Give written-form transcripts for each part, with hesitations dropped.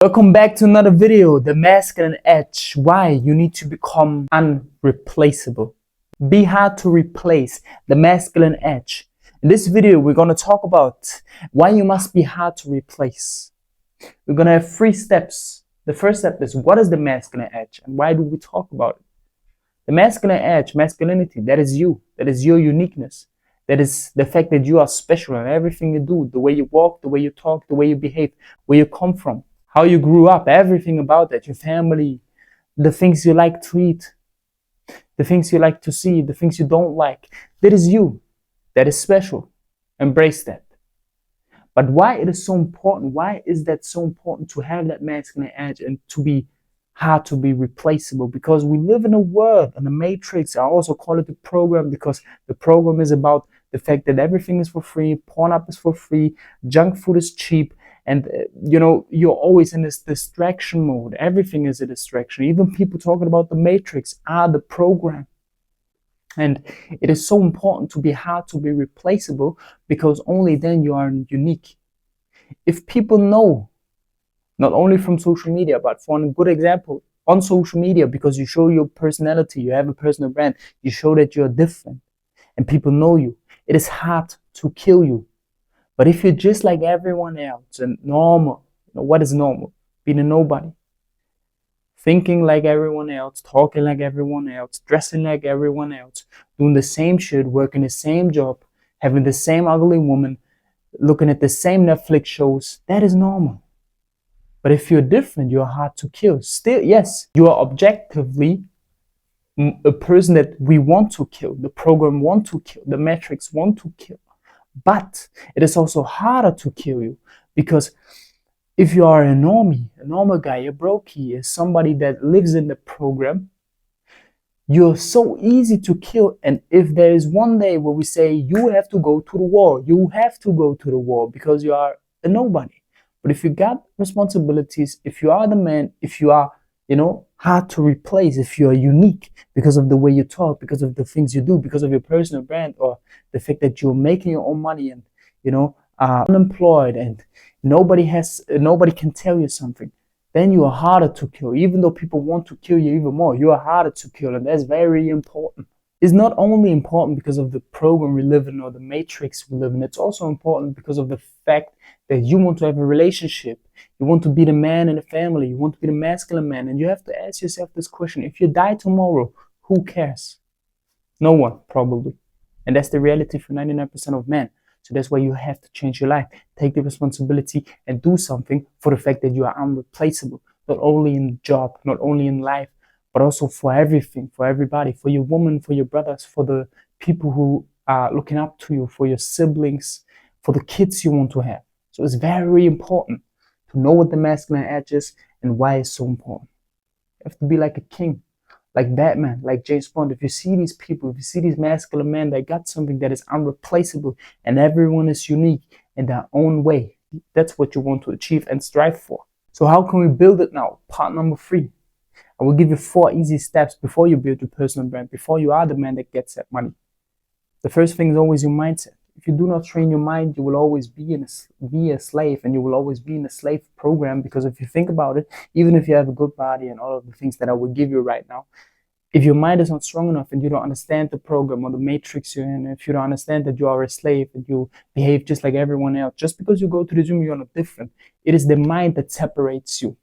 Welcome back to another video, the masculine edge, why you need to become unreplaceable. Be hard to replace, the masculine edge. In this video, we're going to talk about why you must be hard to replace. We're going to have 3 steps. The first step is, what is the masculine edge and why do we talk about it? The masculine edge, masculinity, that is you. That is your uniqueness. That is the fact that you are special in everything you do, the way you walk, the way you talk, the way you behave, where you come from, how you grew up, everything about that, your family, the things you like to eat, the things you like to see, the things you don't like. That is you. That is special. Embrace that. But why it is so important? Why is that so important to have that masculine edge and to be hard to be replaceable? Because we live in a world, in a matrix. I also call it the program because the program is about the fact that everything is for free, porn up is for free, junk food is cheap, and you're always in this distraction mode. Everything is a distraction. Even people talking about the matrix are the program. And it is so important to be hard to be replaceable because only then you are unique. If people know, not only from social media, but for a good example, on social media, because you show your personality, you have a personal brand, you show that you're different and people know you, it is hard to kill you. But if you're just like everyone else and normal, what is normal? Being a nobody. Thinking like everyone else, talking like everyone else, dressing like everyone else, doing the same shit, working the same job, having the same ugly woman, looking at the same Netflix shows, that is normal. But if you're different, you're hard to kill. Still, yes, you are objectively a person that we want to kill, the program want to kill, the metrics want to kill. But it is also harder to kill you because if you are a normal guy, a brokey, is somebody that lives in the program, you're so easy to kill. And if there is one day where we say you have to go to the war, you have to go to the war because you are a nobody. But if you got responsibilities, if you are the man, if you are, hard to replace, if you are unique because of the way you talk, because of the things you do, because of your personal brand, or the fact that you're making your own money and, are unemployed and nobody can tell you something, then you are harder to kill. Even though people want to kill you even more, you are harder to kill. And that's very important. It's not only important because of the program we live in or the matrix we live in. It's also important because of the fact that you want to have a relationship. You want to be the man in the family. You want to be the masculine man. And you have to ask yourself this question. If you die tomorrow, who cares? No one, probably. And that's the reality for 99% of men. So that's why you have to change your life. Take the responsibility and do something for the fact that you are unreplaceable. Not only in job, not only in life, but also for everything, for everybody, for your woman, for your brothers, for the people who are looking up to you, for your siblings, for the kids you want to have. So it's very important to know what the masculine edge is and why it's so important. You have to be like a king, like Batman, like James Bond. If you see these people, if you see these masculine men, they got something that is unreplaceable and everyone is unique in their own way. That's what you want to achieve and strive for. So how can we build it now? Part number 3. I will give you 4 easy steps before you build your personal brand, before you are the man that gets that money. The first thing is always your mindset. If you do not train your mind, you will always be a slave, and you will always be in a slave program. Because if you think about it, even if you have a good body and all of the things that I will give you right now, if your mind is not strong enough and you don't understand the program or the matrix you're in, if you don't understand that you are a slave and you behave just like everyone else, just because you go to the gym, you're not different. It is the mind that separates you.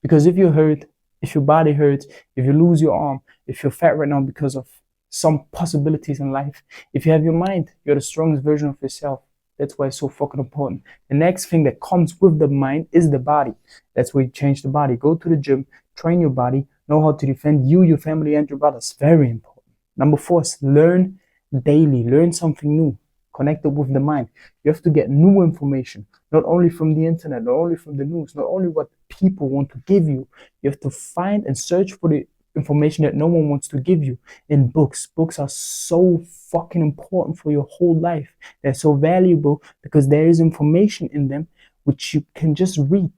Because if you're hurt, if your body hurts, if you lose your arm, if you're fat right now because of some possibilities in life, if you have your mind, you're the strongest version of yourself. That's why it's so fucking important. The next thing that comes with the mind is the body. That's where you change the body. Go to the gym, train your body, know how to defend you, your family, and your brothers. Very important. Number 4 is learn daily. Learn something new. Connect it with the mind. You have to get new information, not only from the internet, not only from the news, not only what people want to give you. You have to find and search for the information that no one wants to give you in books. Books are so fucking important for your whole life. They're so valuable because there is information in them which you can just read.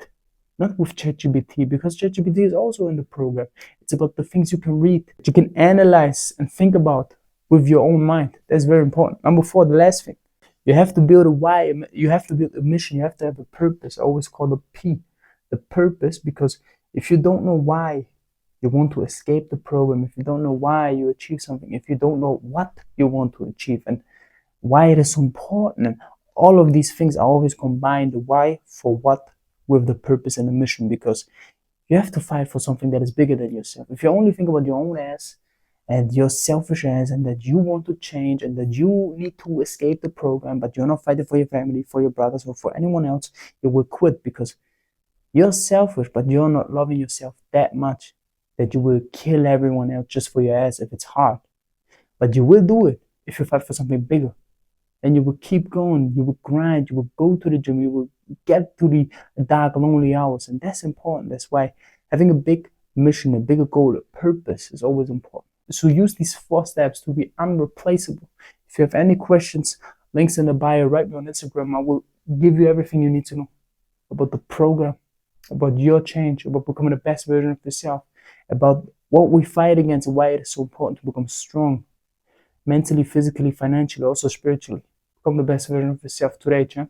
Not with ChatGPT, because ChatGPT is also in the program. It's about the things you can read, that you can analyze and think about with your own mind. That's very important. Number 4, the last thing. You have to build a why. You have to build a mission. You have to have a purpose. I always call it P. the purpose, because if you don't know why you want to escape the problem, if you don't know why you achieve something, if you don't know what you want to achieve and why it is so important, and all of these things are always combined, the why for what with the purpose and the mission, because you have to fight for something that is bigger than yourself. If you only think about your own ass and your selfish ass and that you want to change and that you need to escape the program, but you're not fighting for your family, for your brothers, or for anyone else, you will quit because you're selfish, but you're not loving yourself that much that you will kill everyone else just for your ass if it's hard. But you will do it if you fight for something bigger. And you will keep going, you will grind, you will go to the gym, you will get to the dark, lonely hours. And that's important. That's why having a big mission, a bigger goal, a purpose is always important. So use these 4 steps to be unreplaceable. If you have any questions, links in the bio, write me on Instagram. I will give you everything you need to know about the program, about your change, about becoming the best version of yourself, about what we fight against, and why it is so important to become strong, mentally, physically, financially, also spiritually. Become the best version of yourself today, champ.